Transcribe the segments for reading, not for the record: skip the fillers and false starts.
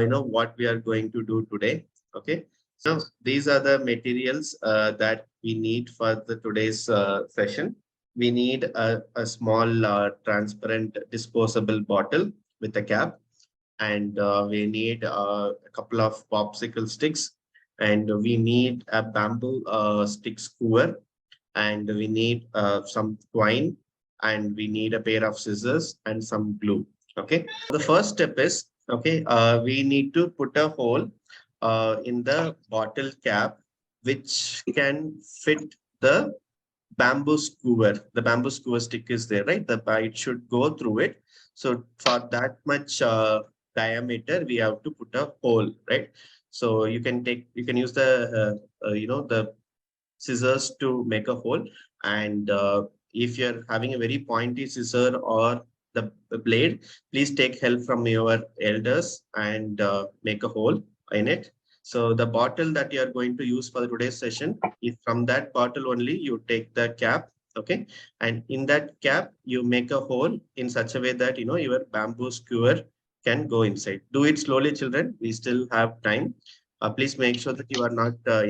what we are going to do today. Okay. So these are the materials that we need for the today's session. We need a small transparent disposable bottle with a cap, and we need a couple of popsicle sticks, and we need a bamboo stick skewer, and we need some twine, and we need a pair of scissors and some glue. Okay. The first step is, okay, we need to put a hole in the bottle cap, which can fit the bamboo skewer. The bamboo skewer stick is there, right? The it should go through it. So for that much diameter, we have to put a hole, right? So you can use the the scissors to make a hole, and if you're having a very pointy scissor or the blade, please take help from your elders and make a hole in it. So the bottle that you are going to use for today's session, if from that bottle only you take the cap, okay, and in that cap you make a hole in such a way that your bamboo skewer can go inside. Do it slowly, children. We still have time. Please make sure that you are not uh,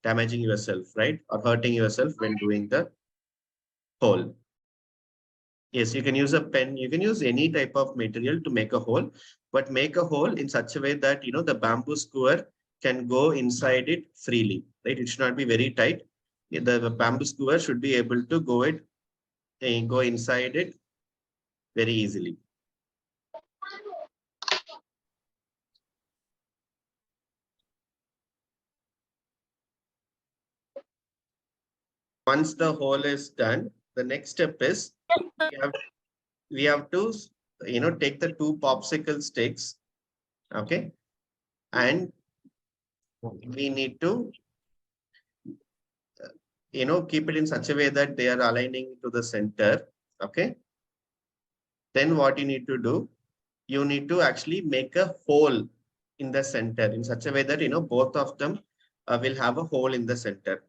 damaging yourself, right? Or hurting yourself when doing the hole. Yes, you can use a pen. You can use any type of material to make a hole, but make a hole in such a way that, the bamboo skewer can go inside it freely, right? It should not be very tight. The bamboo skewer should be able to go inside it very easily. Once the hole is done, the next step is we have to take the two popsicle sticks, okay, and we need to keep it in such a way that they are aligning to the center. Okay. Then what you need to do, you need to actually make a hole in the center in such a way that, both of them will have a hole in the center.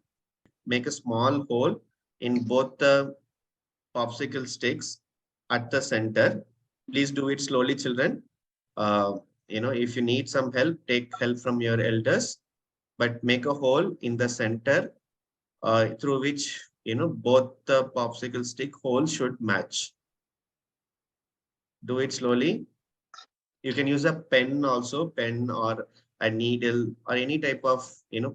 Make a small hole in both the popsicle sticks at the center. Please do it slowly, children. If you need some help, take help from your elders, but make a hole in the center through which both the popsicle stick holes should match. Do it slowly. You can use a pen also, pen or a needle or any type of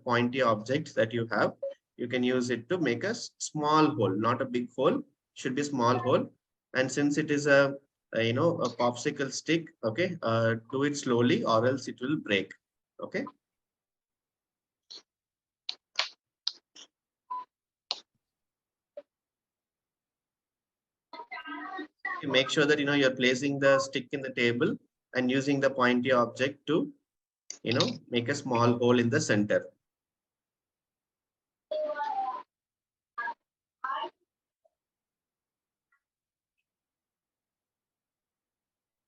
pointy object that you have. You can use it to make a small hole, not a big hole. Should be small hole. And since it is a popsicle stick, okay, do it slowly or else it will break. Okay. Make sure that you're placing the stick in the table and using the pointy object to make a small hole in the center.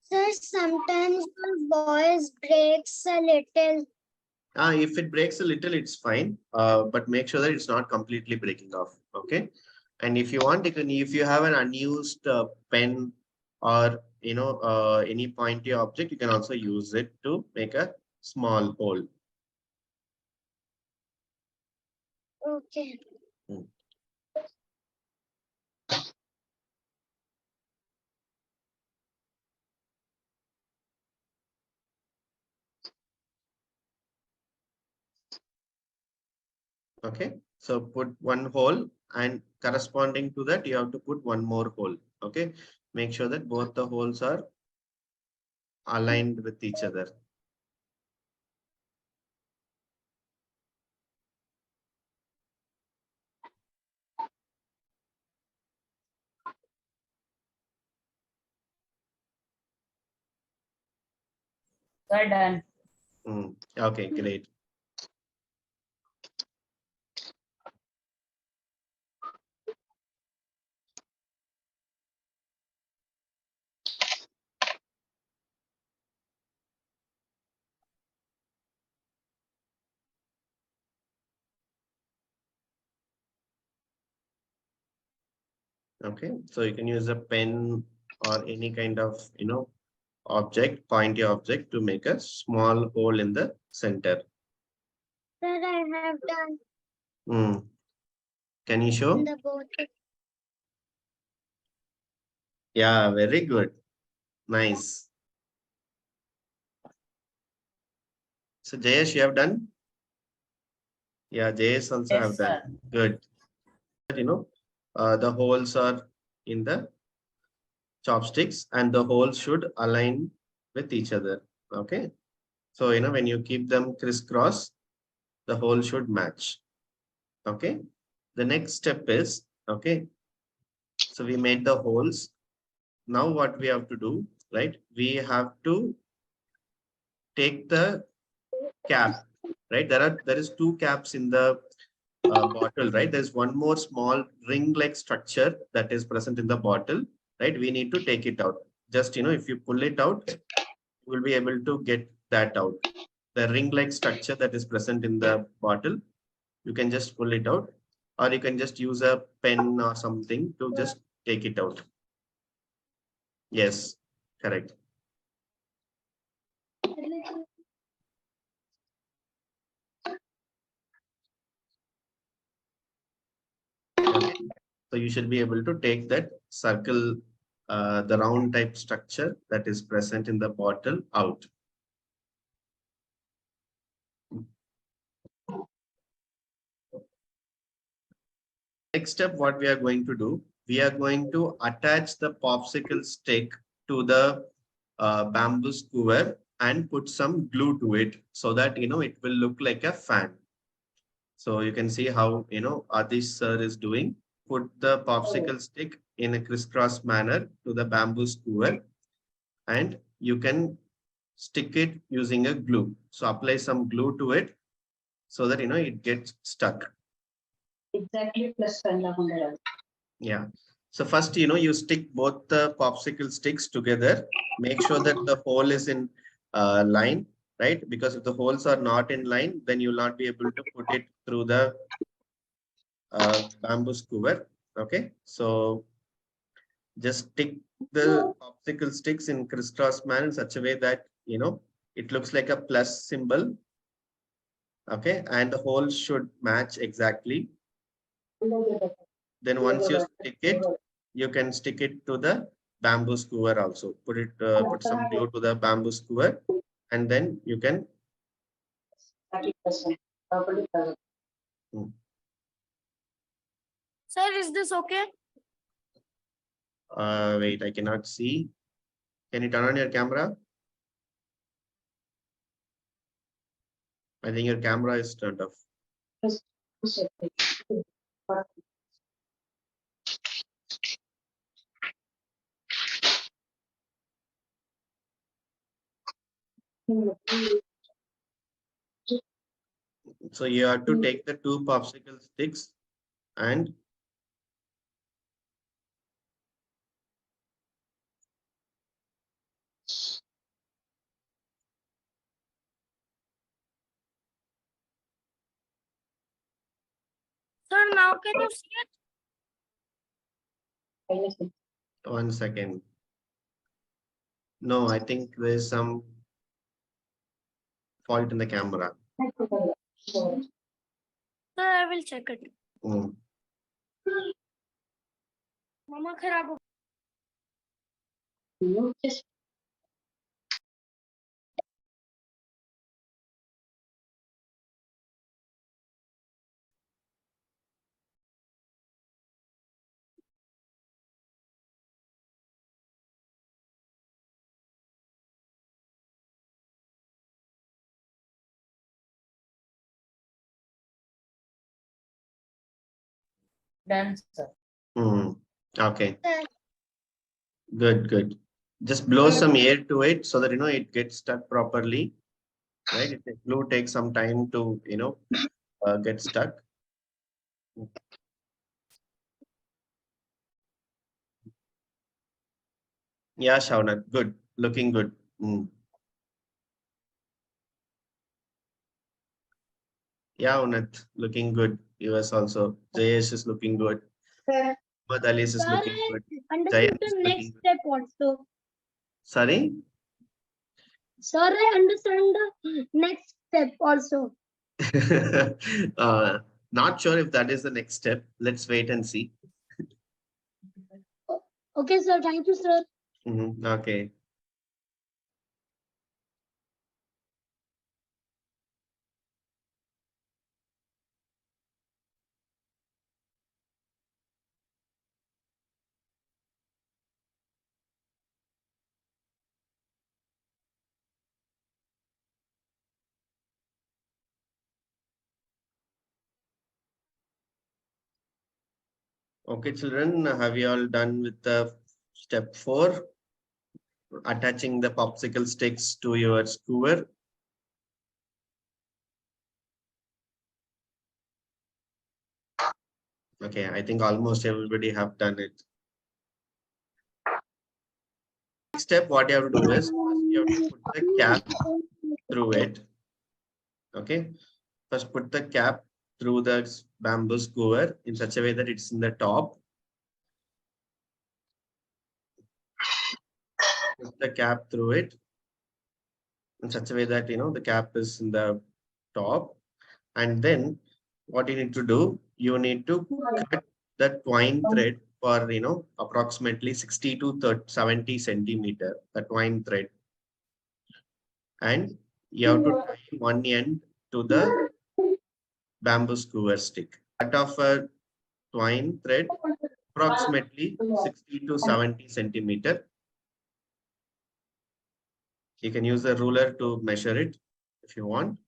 Sir, sometimes the voice breaks a little. If it breaks a little, it's fine, but make sure that it's not completely breaking off. Okay. And if you want, if you have an unused pen or any pointy object, you can also use it to make a small hole. Okay. Okay. So put one hole, and corresponding to that, you have to put one more hole. Okay. Make sure that both the holes are aligned with each other. They're done. Okay, great. Okay, so you can use a pen or any kind of object, pointy object, to make a small hole in the center. Sir, I have done Can you in show? the boat. Yeah, very good. Nice. So Jayesh, you have done? Yeah, Jayesh also Yes, have done. sir. Good. The holes are in the chopsticks and the holes should align with each other. Okay. So, when you keep them crisscross, the hole should match. Okay. The next step is, okay. So we made the holes. Now what we have to do, right? We have to take the cap, right? There is two caps in the bottle, right? There's one more small ring-like structure that is present in the bottle, right? We need to take it out. Just, if you pull it out, you will be able to get that out. The ring-like structure that is present in the bottle, you can just pull it out, or you can just use a pen or something to just take it out. Yes, correct. Okay. So you should be able to take that circle, the round type structure that is present in the bottle out. Next step, what we are going to do, we are going to attach the popsicle stick to the bamboo skewer and put some glue to it so that, it will look like a fan. So you can see how, Adish sir is doing. Put the popsicle stick in a crisscross manner to the bamboo skewer and you can stick it using a glue. So apply some glue to it so that, it gets stuck. Exactly plus 100. Yeah. So first, you stick both the popsicle sticks together. Make sure that the hole is in line, right? Because if the holes are not in line, then you will not be able to put it through the bamboo skewer. Okay. So just stick the popsicle sticks in crisscross manner in such a way that, it looks like a plus symbol. Okay. And the holes should match exactly. Then once you stick it, you can stick it to the bamboo skewer also. Put some glue to the bamboo skewer, and then you can. 30%. Sir, is this okay? Wait, I cannot see. Can you turn on your camera? I think your camera is turned off. So you have to take the two popsicle sticks and Sir, now can you see it? 1 second. No, I think there's some fault in the camera. Sir, I will check it. Hmm. Mama kharab ho Done, sir. Hmm. Okay. Sir, Good, good. Just blow some air to it so that, it gets stuck properly, right? Glue takes some time to, get stuck. Yeah, Shauna, good. Looking good. Hmm. Yeah, Unat, looking good. US also. Jayesh is looking good. sir, Muhammad Ali is sir, looking I good. understood Jayant is the looking next good. step also. Sorry? Sir, I understand the next step also. Not sure if that is the next step. Let's wait and see. Okay, sir. Thank you, sir. Okay. Okay, children, have you all done with the step 4? Attaching the popsicle sticks to your skewer. Okay, I think almost everybody have done it. Next step, what you have to do is first you have to put the cap through it. Okay, first put the cap through the bamboo skewer in such a way that it's in the top. Put the cap through it in such a way that the cap is in the top. And then what you need to do, you need to cut the twine thread for approximately 60 to 70 centimeter, the twine thread. And you have to tie one end to the bamboo skewer stick. Cut off a twine thread approximately 60 to 70 centimeter. You can use a ruler to measure it if you want.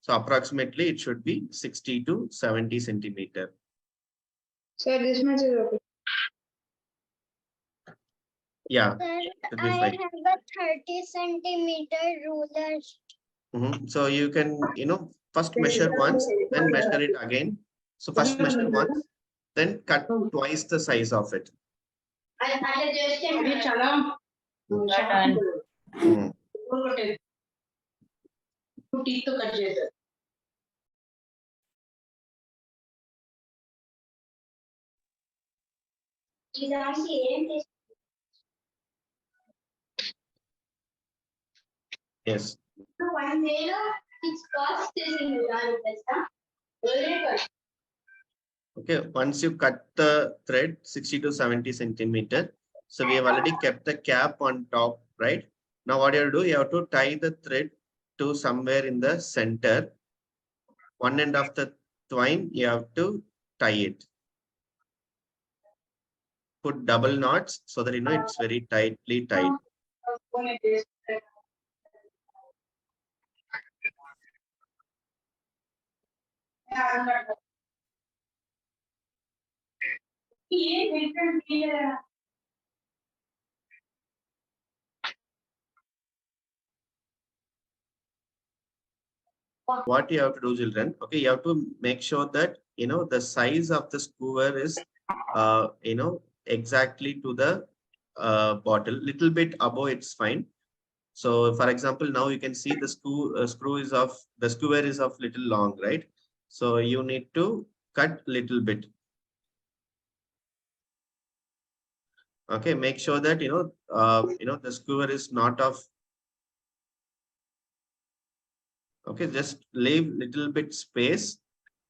So approximately it should be 60 to 70 centimeter. Sir, this much is okay. Yeah, Sir, should be I fine. have a 30-centimeter ruler. So you can, first measure once, then measure it again. So first measure once, then cut twice the size of it. Done. Mhm. Yes. Okay, once you cut the thread 60 to 70 centimeter, so we have already kept the cap on top, right? Now what you have to do, you have to tie the thread to somewhere in the center. One end of the twine, you have to tie it. Put double knots so that it's very tightly tied. What you have to do, children, okay, you have to make sure that the size of the skewer is exactly to the bottle. Little bit above, it's fine. So for example, now you can see the skewer is of little long, right? So you need to cut little bit. Okay, make sure that the skewer is not of. Okay, just leave little bit space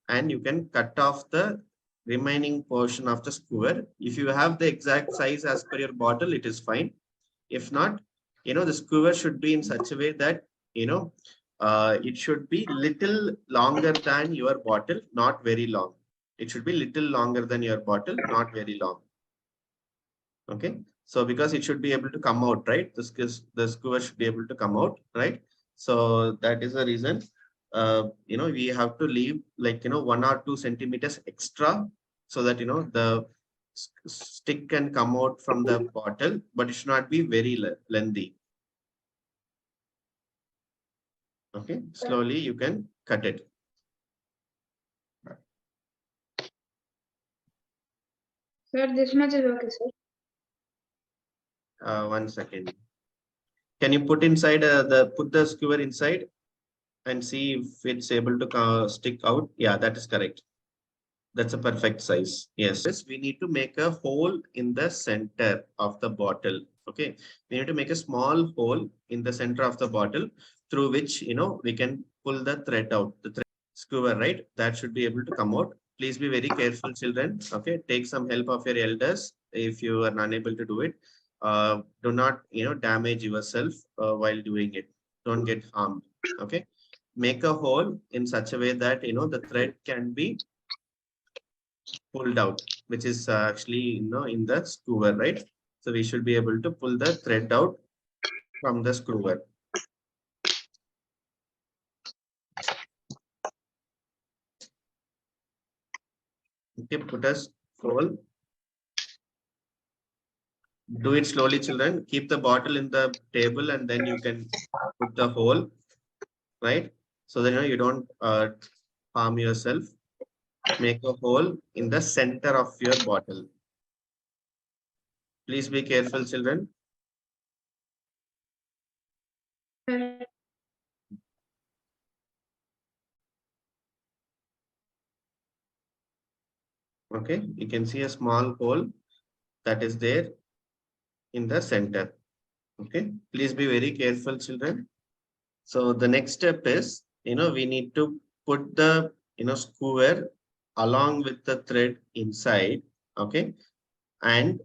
and you can cut off the remaining portion of the skewer. If you have the exact size as per your bottle, it is fine. If not, the skewer should be in such a way that, it should be little longer than your bottle, not very long. It should be little longer than your bottle, not very long. Okay. So because it should be able to come out, right? The skewer should be able to come out, right? So that is the reason, we have to leave like, 1 or 2 centimeters extra so that, the stick can come out from the bottle, but it should not be very lengthy. Okay. Slowly you can cut it. Sir, this much is okay, sir. 1 second. Can you put the skewer inside and see if it's able to stick out? Yeah, that is correct. That's a perfect size. Yes. We need to make a hole in the center of the bottle. Okay, we need to make a small hole in the center of the bottle through which, we can pull the thread out, the thread skewer, right? That should be able to come out. Please be very careful, children. Okay, take some help of your elders if you are unable to do it. Do not, damage yourself while doing it. Don't get harmed. Okay, make a hole in such a way that, the thread can be pulled out, which is actually, in the skewer, right? So we should be able to pull the thread out from the skewer. Okay, put a hole. Do it slowly, children. Keep the bottle in the table and then you can put the hole, right? So that you don't harm yourself. Make a hole in the center of your bottle. Please be careful, children. Okay, you can see a small hole that is there in the center. Okay, please be very careful, children. So the next step is, we need to put the, skewer along with the thread inside. Okay, and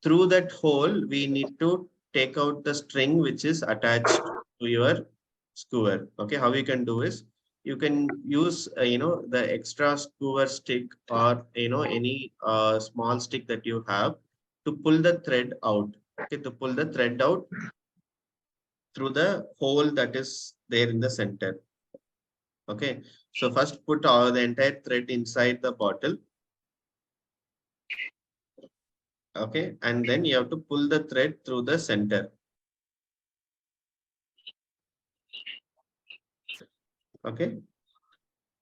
through that hole, we need to take out the string which is attached to your skewer. Okay, how you can do is you can use, the extra skewer stick or, any small stick that you have to pull the thread out. Okay, to pull the thread out through the hole that is there in the center. Okay, so first put all the entire thread inside the bottle. Okay, and then you have to pull the thread through the center. Okay,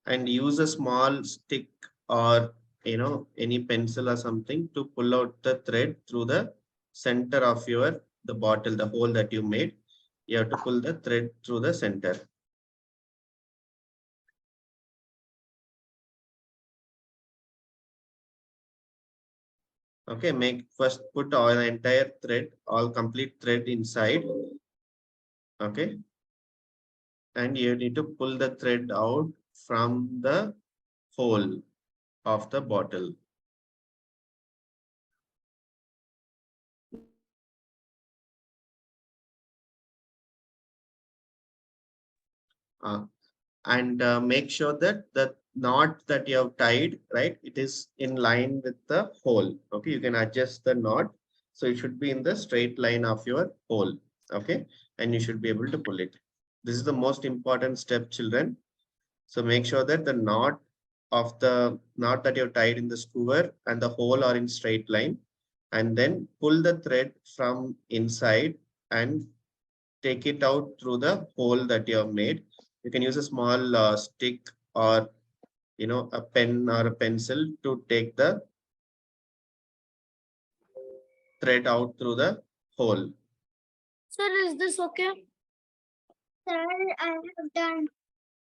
and use a small stick or, any pencil or something to pull out the thread through the center of the bottle, the hole that you made. You have to pull the thread through the center. Okay, first put all the entire thread, all complete thread inside. Okay, and you need to pull the thread out from the hole of the bottle. And make sure that the knot that you have tied, right, it is in line with the hole. Okay, you can adjust the knot. So it should be in the straight line of your hole. Okay, and you should be able to pull it. This is the most important step, children. So make sure that the knot that you have tied in the skewer and the hole are in straight line. And then pull the thread from inside and take it out through the hole that you have made. You can use a small stick or, a pen or a pencil to take the thread out through the hole. Sir, is this okay? Sir, I have done.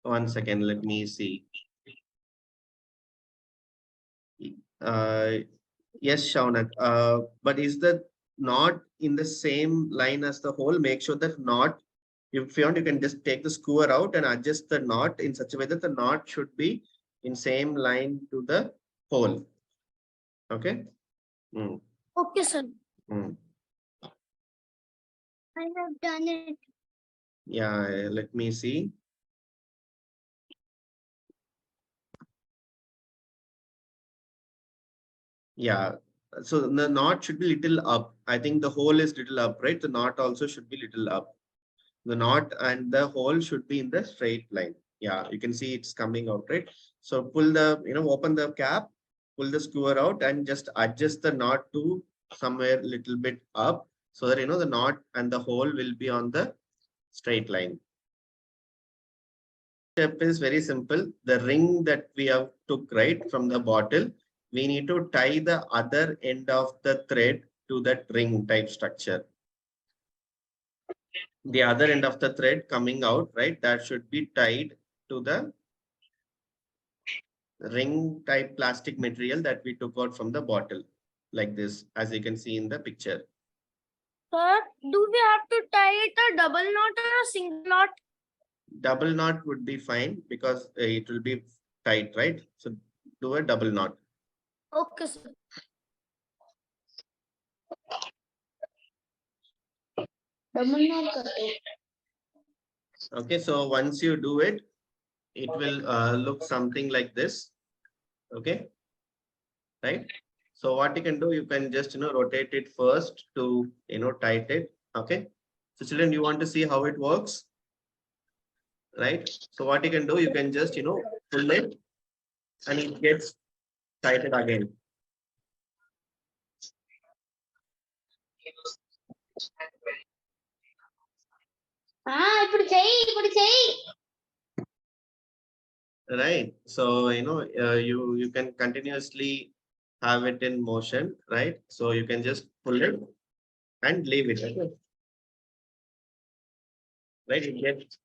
1 second, let me see. Yes, Shaunak. But is the knot in the same line as the hole? Make sure that knot, if you want, you can just take the skewer out and adjust the knot in such a way that the knot should be in same line to the hole. Okay. Okay, sir. Mm. I have done it. Yeah, let me see. Yeah, so the knot should be little up. I think the hole is little up, right? The knot also should be little up. The knot and the hole should be in the straight line. Yeah, you can see it's coming out, right? So pull the, open the cap, pull the skewer out and just adjust the knot to somewhere little bit up so that, the knot and the hole will be on the straight line. Step is very simple. The ring that we have took right from the bottle, we need to tie the other end of the thread to that ring type structure. The other end of the thread coming out, right, that should be tied to the ring type plastic material that we took out from the bottle, like this, as you can see in the picture. Sir, do we have to tie it a double knot or a single knot? Double knot would be fine because it will be tight, right? So do a double knot. Okay, sir. double knot Okay, so once you do it, it will look something like this. Okay, right? So what you can do, you can just rotate it first to tight it. Okay. So children, you want to see how it works, right? So what you can do, you can just pull it and it gets tightened again. ఇప్పుడు చెయ్యి Right. So you can continuously have it in motion, right? So you can just pull it and leave it. Okay. Right. It gets